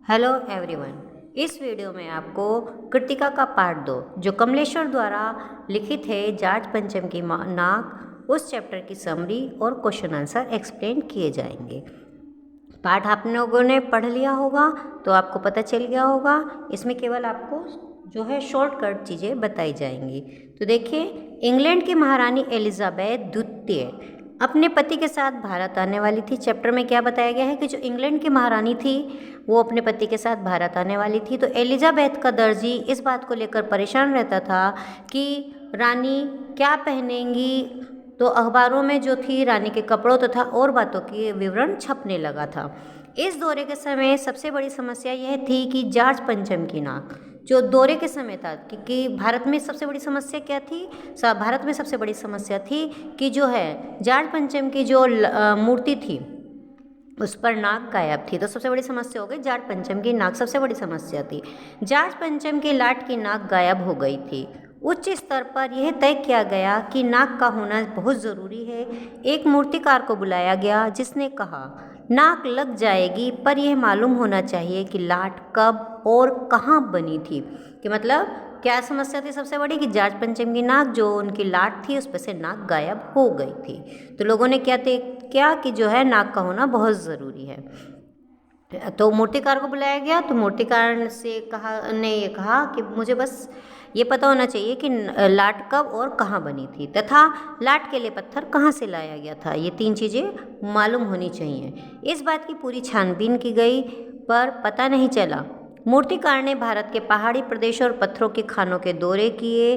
Hello everyone. इस video में आपको कृतिका का पार्ट 2 जो कमलेश्वर द्वारा लिखित है जाट पंचम की नाक, उस चैप्टर की समरी और क्वेश्चन आंसर एक्सप्लेन किए जाएंगे। पार्ट आप लोगों ने पढ़ लिया होगा तो आपको पता चल गया होगा। इसमें केवल आपको जो है शॉर्टकट चीज़ें बताई जाएंगी। तो देखिए, इंग्लैंड की महारानी एलिजाबेथ द्वितीय अपने पति के साथ भारत आने वाली थी। चैप्टर में क्या बताया गया है कि जो इंग्लैंड की महारानी थी वो अपने पति के साथ भारत आने वाली थी। तो एलिजाबेथ का दर्जी इस बात को लेकर परेशान रहता था कि रानी क्या पहनेंगी। तो अखबारों में जो थी रानी के कपड़ों तथा और बातों की विवरण छपने लगा था। इस दौरे के समय सबसे बड़ी समस्या यह थी कि जाट पंचम की नाक जो दौरे के समय था, क्योंकि भारत में सबसे बड़ी समस्या क्या थी, भारत में सबसे बड़ी समस्या थी कि जो है जाट पंचम की जो मूर्ति थी उस पर नाक गायब थी। तो सबसे बड़ी समस्या हो गई जाट पंचम की नाक, सबसे बड़ी समस्या थी। जाट पंचम की लाट की नाक गायब हो गई थी। उच्च स्तर पर यह तय किया गया कि नाक का होना बहुत ज़रूरी है। एक मूर्तिकार को बुलाया गया जिसने कहा नाक लग जाएगी, पर यह मालूम होना चाहिए कि लाट कब और कहाँ बनी थी। कि मतलब क्या समस्या थी सबसे बड़ी कि जाट पंचम की नाक जो उनकी लाट थी उस पर से नाक गायब हो गई थी। तो लोगों ने क्या कि जो है नाक का होना बहुत ज़रूरी है। तो मूर्तिकार को बुलाया गया। तो मूर्तिकार ने ये कहा कि मुझे बस ये पता होना चाहिए कि लाट कब और कहाँ बनी थी तथा लाट के लिए पत्थर कहाँ से लाया गया था। ये 3 चीज़ें मालूम होनी चाहिए। इस बात की पूरी छानबीन की गई पर पता नहीं चला। मूर्तिकार ने भारत के पहाड़ी प्रदेश और पत्थरों के खानों के दौरे किए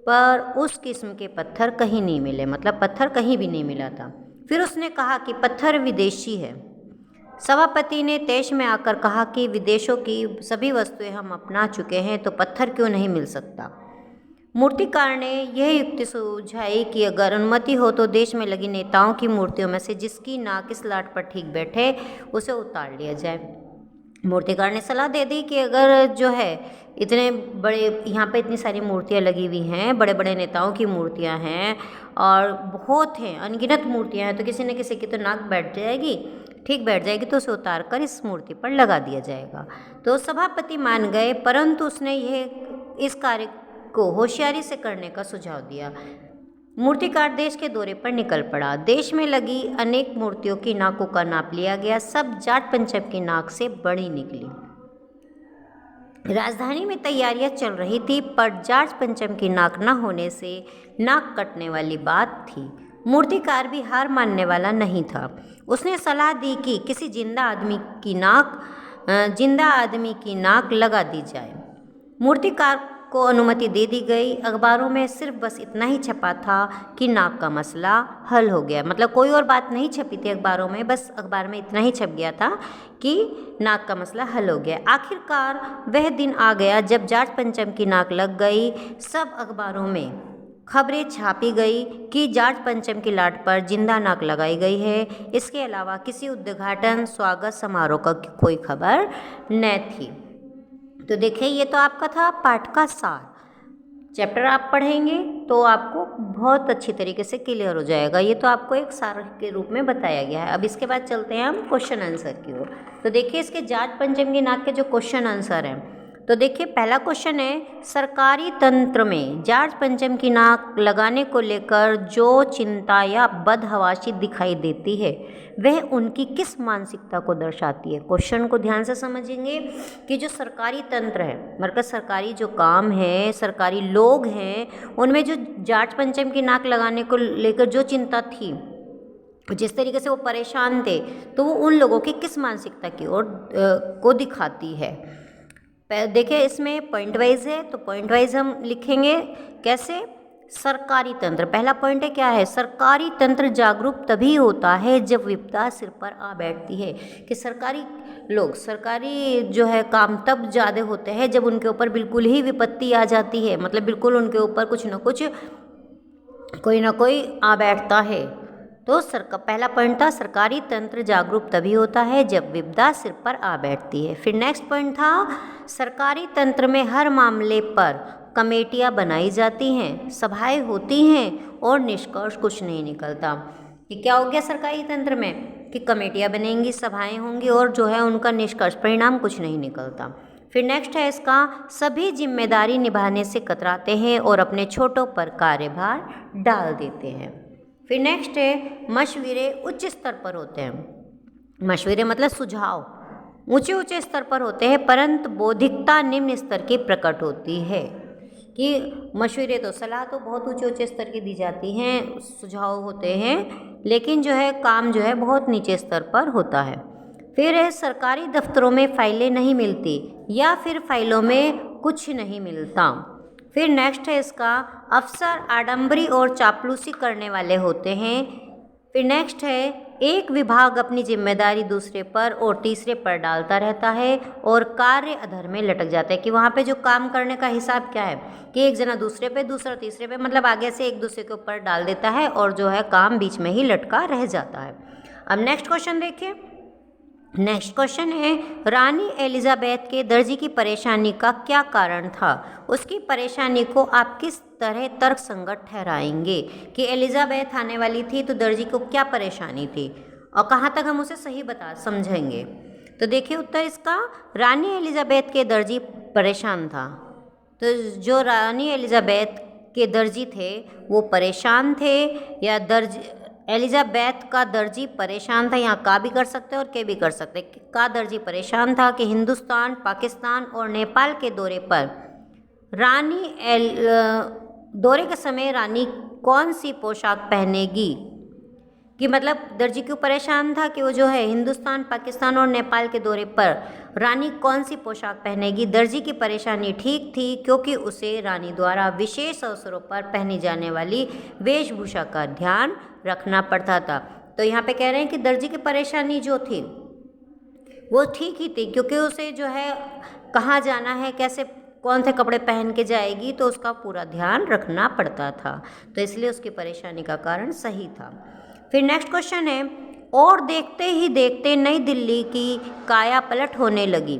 पर उस किस्म के पत्थर कहीं नहीं मिले, मतलब पत्थर कहीं भी नहीं मिला था। फिर उसने कहा कि पत्थर विदेशी है। सभापति ने तेश में आकर कहा कि विदेशों की सभी वस्तुएं हम अपना चुके हैं तो पत्थर क्यों नहीं मिल सकता। मूर्तिकार ने यह युक्ति सुझाई कि अगर अनुमति हो तो देश में लगी नेताओं की मूर्तियों में से जिसकी नाक इस लाट पर ठीक बैठे उसे उतार लिया जाए। मूर्तिकार ने सलाह दे दी कि अगर जो है इतने बड़े यहाँ पे इतनी सारी मूर्तियाँ लगी हुई हैं, बड़े बड़े नेताओं की मूर्तियाँ हैं और बहुत हैं, अनगिनत मूर्तियाँ हैं, तो किसी न किसी की तो नाक बैठ जाएगी, ठीक बैठ जाएगी, तो उसे उतार कर इस मूर्ति पर लगा दिया जाएगा। तो सभापति मान गए, परंतु उसने इस कार्य को होशियारी से करने का सुझाव दिया। मूर्तिकार देश के दौरे पर निकल पड़ा। देश में लगी अनेक मूर्तियों की नाकों का नाप लिया गया। सब जाट पंचम की नाक से बड़ी निकली। राजधानी में तैयारियां चल रही थी पर जाट पंचम की नाक न होने से नाक कटने वाली बात थी। मूर्तिकार भी हार मानने वाला नहीं था। उसने सलाह दी कि किसी जिंदा आदमी की नाक लगा दी जाए। मूर्तिकार को अनुमति दे दी गई। अखबारों में सिर्फ बस इतना ही छपा था कि नाक का मसला हल हो गया, मतलब कोई और बात नहीं छपी थी अखबारों में, बस अखबार में इतना ही छप गया था कि नाक का मसला हल हो गया। आखिरकार वह दिन आ गया जब जाट पंचम की नाक लग गई। सब अखबारों में खबरें छापी गई कि जाट पंचम की लाट पर जिंदा नाक लगाई गई है। इसके अलावा किसी उद्घाटन स्वागत समारोह का कोई खबर न थी। तो देखिए, ये तो आपका था पाठ का सार। चैप्टर आप पढ़ेंगे तो आपको बहुत अच्छी तरीके से क्लियर हो जाएगा। ये तो आपको एक सार के रूप में बताया गया है। अब इसके बाद चलते हैं हम क्वेश्चन आंसर की ओर। तो देखिए, इसके जाट पंचम की नाक के जो क्वेश्चन आंसर हैं, तो देखिए पहला क्वेश्चन है सरकारी तंत्र में जाट पंचम की नाक लगाने को लेकर जो चिंता या बदहवासी दिखाई देती है वह उनकी किस मानसिकता को दर्शाती है। क्वेश्चन को ध्यान से समझेंगे कि जो सरकारी तंत्र है, मतलब सरकारी जो काम है, सरकारी लोग हैं, उनमें जो जाट पंचम की नाक लगाने को लेकर जो चिंता थी, जिस तरीके से वो परेशान थे, तो वो उन लोगों की किस मानसिकता की ओर को दिखाती है। देखिए, इसमें पॉइंट वाइज है तो पॉइंट वाइज हम लिखेंगे। कैसे? सरकारी तंत्र, पहला पॉइंट है क्या है, सरकारी तंत्र जागरूक तभी होता है जब विपदा सिर पर आ बैठती है। कि सरकारी जो है काम तब ज़्यादा होते हैं जब उनके ऊपर बिल्कुल ही विपत्ति आ जाती है, मतलब बिल्कुल उनके ऊपर कुछ ना कुछ कोई ना कोई आ बैठता है। तो पहला पॉइंट था सरकारी तंत्र जागरूक तभी होता है जब विपदा सिर पर आ बैठती है। फिर नेक्स्ट पॉइंट था सरकारी तंत्र में हर मामले पर कमेटियां बनाई जाती हैं, सभाएं होती हैं और निष्कर्ष कुछ नहीं निकलता। ये क्या हो गया सरकारी तंत्र में? कि कमेटियाँ बनेंगी, सभाएं होंगी और जो है उनका निष्कर्ष परिणाम कुछ नहीं निकलता। फिर नेक्स्ट है इसका, सभी जिम्मेदारी निभाने से कतराते हैं और अपने छोटों पर कार्यभार डाल देते हैं। फिर नेक्स्ट है, मशवरे उच्च स्तर पर होते हैं। मशवरे मतलब सुझाव ऊंचे ऊंचे स्तर पर होते हैं, परंतु बौद्धिकता निम्न स्तर की प्रकट होती है। कि मशवरे तो सलाह तो बहुत ऊंचे ऊंचे स्तर की दी जाती हैं, सुझाव होते हैं, लेकिन जो है काम जो है बहुत नीचे स्तर पर होता है। फिर है, सरकारी दफ्तरों में फाइलें नहीं मिलती या फिर फाइलों में कुछ नहीं मिलता। फिर नेक्स्ट है इसका, अफसर आडंबरी और चापलूसी करने वाले होते हैं। फिर नेक्स्ट है, एक विभाग अपनी जिम्मेदारी दूसरे पर और तीसरे पर डालता रहता है और कार्य अधर में लटक जाता है। कि वहाँ पे जो काम करने का हिसाब क्या है कि एक जना दूसरे पे, दूसरा तीसरे पे, मतलब आगे से एक दूसरे के ऊपर डाल देता है और जो है काम बीच में ही लटका रह जाता है। अब नेक्स्ट क्वेश्चन देखिए। नेक्स्ट क्वेश्चन है, रानी एलिजाबेथ के दर्जी की परेशानी का क्या कारण था? उसकी परेशानी को आप किस तरह तर्क संगत ठहराएंगे? कि एलिजाबेथ आने वाली थी तो दर्जी को क्या परेशानी थी और कहाँ तक हम उसे सही समझेंगे? तो देखिए उत्तर इसका, रानी एलिजाबेथ के दर्जी परेशान था। तो जो रानी एलिजाबेथ के दर्जी थे वो परेशान थे, या एलिजाबेथ का दर्जी परेशान था, यहाँ का भी कर सकते हैं और के भी कर सकते हैं। का दर्जी परेशान था कि हिंदुस्तान, पाकिस्तान और नेपाल के दौरे पर दौरे के समय रानी कौन सी पोशाक पहनेगी? कि मतलब दर्जी क्यों परेशान था कि वो जो है हिंदुस्तान, पाकिस्तान और नेपाल के दौरे पर रानी कौन सी पोशाक पहनेगी। दर्जी की परेशानी ठीक थी क्योंकि उसे रानी द्वारा विशेष अवसरों पर पहनी जाने वाली वेशभूषा का ध्यान रखना पड़ता था। तो यहाँ पे कह रहे हैं कि दर्जी की परेशानी जो थी वो ठीक ही थी, क्योंकि उसे जो है कहाँ जाना है, कैसे कौन से कपड़े पहन के जाएगी, तो उसका पूरा ध्यान रखना पड़ता था। तो इसलिए उसकी परेशानी का कारण सही था। फिर नेक्स्ट क्वेश्चन है, और देखते ही देखते नई दिल्ली की काया पलट होने लगी।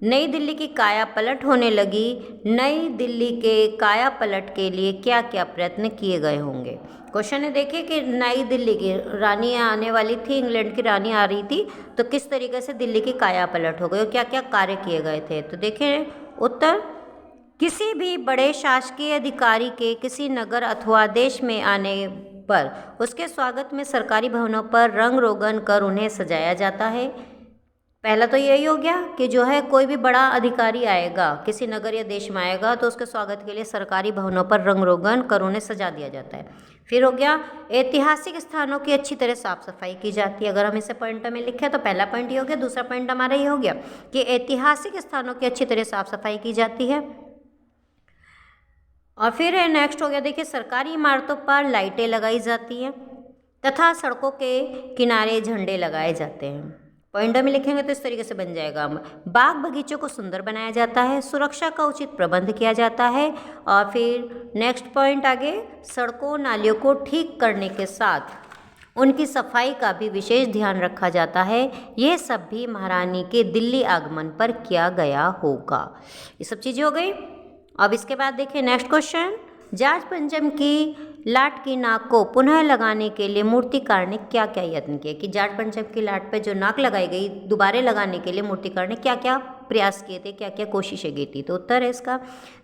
नई दिल्ली की काया पलट होने लगी। नई दिल्ली के काया पलट के लिए क्या क्या प्रयत्न किए गए होंगे? क्वेश्चन है देखिए कि नई दिल्ली की रानी आने वाली थी, इंग्लैंड की रानी आ रही थी, तो किस तरीके से दिल्ली की काया पलट हो गई और क्या क्या कार्य किए गए थे? तो देखिए उत्तर, किसी भी बड़े शासकीय अधिकारी के किसी नगर अथवा देश में आने पर उसके स्वागत में सरकारी भवनों पर रंग रोगन कर उन्हें सजाया जाता है। पहला तो यही हो गया कि जो है कोई भी बड़ा अधिकारी आएगा, किसी नगर या देश में आएगा, तो उसके स्वागत के लिए सरकारी भवनों पर रंग रोगन कर उन्हें सजा दिया जाता है। फिर हो गया, ऐतिहासिक स्थानों की अच्छी तरह साफ सफाई की जाती है। अगर हम इसे पॉइंट में लिखें तो पहला पॉइंट ये हो गया। दूसरा पॉइंट हमारा ये हो गया कि ऐतिहासिक स्थानों की अच्छी तरह साफ सफाई की जाती है। और फिर है नेक्स्ट हो गया, देखिए सरकारी इमारतों पर लाइटें लगाई जाती हैं तथा सड़कों के किनारे झंडे लगाए जाते हैं। पॉइंट में लिखेंगे तो इस तरीके से बन जाएगा। बाग बगीचों को सुंदर बनाया जाता है, सुरक्षा का उचित प्रबंध किया जाता है। और फिर नेक्स्ट पॉइंट आगे, सड़कों नालियों को ठीक करने के साथ उनकी सफाई का भी विशेष ध्यान रखा जाता है। यह सब भी महारानी के दिल्ली आगमन पर किया गया होगा। ये सब चीज़ें हो गई। अब इसके बाद देखिए नेक्स्ट क्वेश्चन, जॉर्ज पंचम की लाट की नाक को पुनः लगाने के लिए मूर्तिकार ने क्या क्या यत्न किए? कि जॉर्ज पंचम की लाट पे जो नाक लगाई गई, दोबारा लगाने के लिए मूर्तिकार ने क्या क्या प्रयास किए थे, क्या क्या कोशिशें की थी? तो उत्तर है इसका,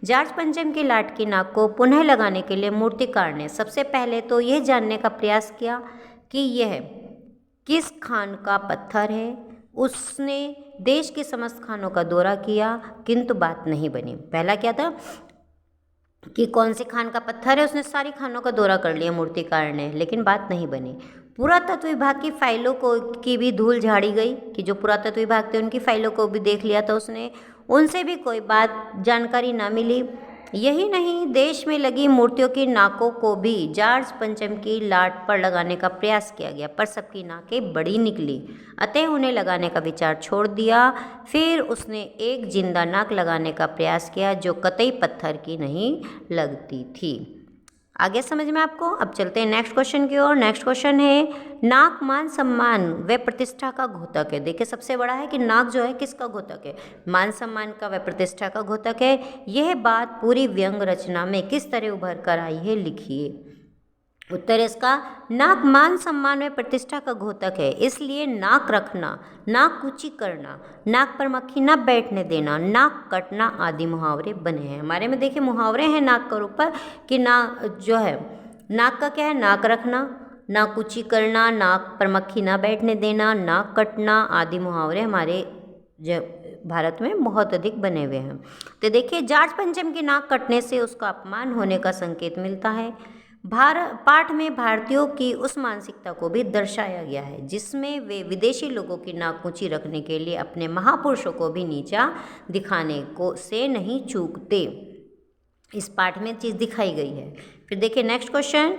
जॉर्ज पंचम की लाट की नाक को पुनः लगाने के लिए मूर्तिकार ने सबसे पहले तो यह जानने का प्रयास किया कि यह किस खान का पत्थर है। उसने देश के समस्त खानों का दौरा किया किंतु बात नहीं बनी। पहला क्या था कि कौन से खान का पत्थर है, उसने सारी खानों का दौरा कर लिया मूर्तिकार ने, लेकिन बात नहीं बनी। पुरातत्व विभाग की फाइलों की भी धूल झाड़ी गई कि जो पुरातत्व विभाग थे उनकी फाइलों को भी देख लिया था उसने, उनसे भी कोई बात जानकारी ना मिली। यही नहीं, देश में लगी मूर्तियों की नाकों को भी जॉर्ज पंचम की लाट पर लगाने का प्रयास किया गया, पर सबकी नाकें बड़ी निकली, अतः उन्हें लगाने का विचार छोड़ दिया। फिर उसने एक जिंदा नाक लगाने का प्रयास किया जो कतई पत्थर की नहीं लगती थी। आगे समझ में आपको? अब चलते हैं नेक्स्ट क्वेश्चन की ओर। नेक्स्ट क्वेश्चन है, नाक मान सम्मान व प्रतिष्ठा का घोतक है। देखिए सबसे बड़ा है कि नाक जो है किसका घोतक है? मान सम्मान का व प्रतिष्ठा का घोतक है। यह बात पूरी व्यंग रचना में किस तरह उभर कर आई है, लिखिए। उत्तर इसका, नाक मान सम्मान व प्रतिष्ठा का घोतक है, इसलिए नाक रखना, नाक ऊंची करना, नाक पर मक्खी न बैठने देना, नाक कटना आदि मुहावरे बने हैं। हमारे में देखिए मुहावरे हैं नाक के ऊपर कि ना जो है नाक का क्या है, नाक रखना, नाक ऊंची करना, नाक पर मक्खी ना बैठने देना, नाक कटना आदि मुहावरे हमारे भारत में बहुत अधिक बने हुए हैं। तो देखिए जाट पंचम की नाक कटने से उसका अपमान होने का संकेत मिलता है। पाठ में भारतीयों की उस मानसिकता को भी दर्शाया गया है जिसमें वे विदेशी लोगों की नाक ऊंची रखने के लिए अपने महापुरुषों को भी नीचा दिखाने को से नहीं चूकते। इस पाठ में चीज़ दिखाई गई है। फिर देखिए नेक्स्ट क्वेश्चन,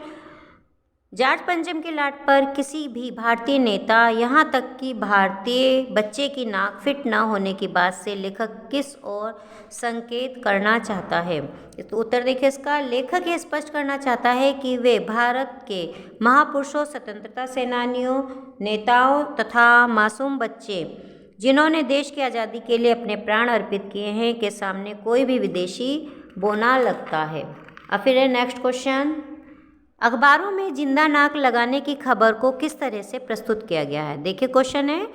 जाट पंचम के लाट पर किसी भी भारतीय नेता यहाँ तक कि भारतीय बच्चे की नाक फिट न होने की बात से लेखक किस ओर संकेत करना चाहता है? तो उत्तर देखिए इसका, लेखक ये स्पष्ट करना चाहता है कि वे भारत के महापुरुषों, स्वतंत्रता सेनानियों, नेताओं तथा मासूम बच्चे जिन्होंने देश की आज़ादी के लिए अपने प्राण अर्पित किए हैं के सामने कोई भी विदेशी बोना लगता है। अब फिर नेक्स्ट क्वेश्चन, अखबारों में जिंदा नाक लगाने की खबर को किस तरह से प्रस्तुत किया गया है? देखिए क्वेश्चन है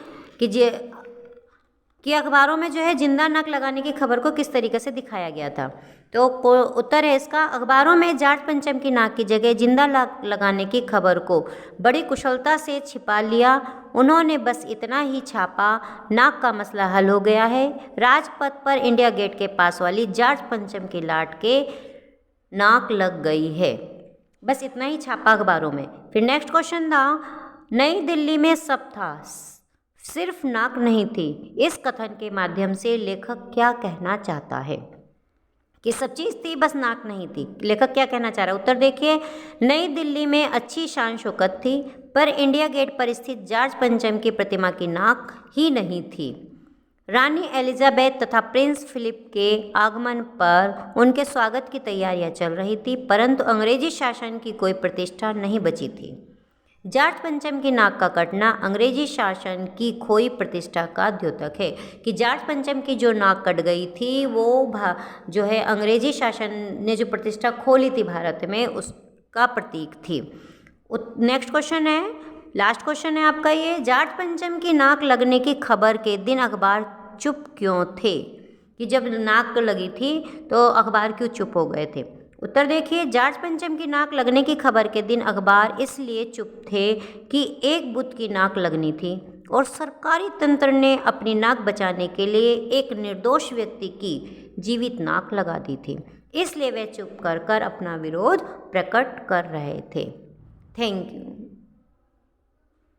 कि अखबारों में जो है जिंदा नाक लगाने की खबर को किस तरीके से दिखाया गया था। तो उत्तर है इसका, अखबारों में जाट पंचम की नाक की जगह जिंदा नाक लगाने की खबर को बड़ी कुशलता से छिपा लिया। उन्होंने बस इतना ही छापा, नाक का मसला हल हो गया है। राजपथ पर इंडिया गेट के पास वाली जाट पंचम की लाट के नाक लग गई है, बस इतना ही छापा अखबारों में। फिर नेक्स्ट क्वेश्चन था, नई दिल्ली में सब था सिर्फ नाक नहीं थी। इस कथन के माध्यम से लेखक क्या कहना चाहता है? कि सब चीज़ थी बस नाक नहीं थी। लेखक क्या कहना चाह रहा है? उत्तर देखिए, नई दिल्ली में अच्छी शान शौकत थी पर इंडिया गेट पर स्थित जॉर्ज पंचम की प्रतिमा की नाक ही नहीं थी। रानी एलिजाबेथ तथा प्रिंस फिलिप के आगमन पर उनके स्वागत की तैयारियां चल रही थी, परंतु अंग्रेजी शासन की कोई प्रतिष्ठा नहीं बची थी। जॉर्ज पंचम की नाक का कटना अंग्रेजी शासन की खोई प्रतिष्ठा का द्योतक है। कि जॉर्ज पंचम की जो नाक कट गई थी वो जो है अंग्रेजी शासन ने जो प्रतिष्ठा खोली थी भारत में उसका प्रतीक थी। नेक्स्ट क्वेश्चन है, लास्ट क्वेश्चन है आपका ये, जॉर्ज पंचम की नाक लगने की खबर के दिन अखबार चुप क्यों थे? कि जब नाक लगी थी तो अखबार क्यों चुप हो गए थे? उत्तर देखिए, जॉर्ज पंचम की नाक लगने की खबर के दिन अखबार इसलिए चुप थे कि एक बुद्ध की नाक लगनी थी और सरकारी तंत्र ने अपनी नाक बचाने के लिए एक निर्दोष व्यक्ति की जीवित नाक लगा दी थी, इसलिए वे चुप कर अपना विरोध प्रकट कर रहे थे। Thank you.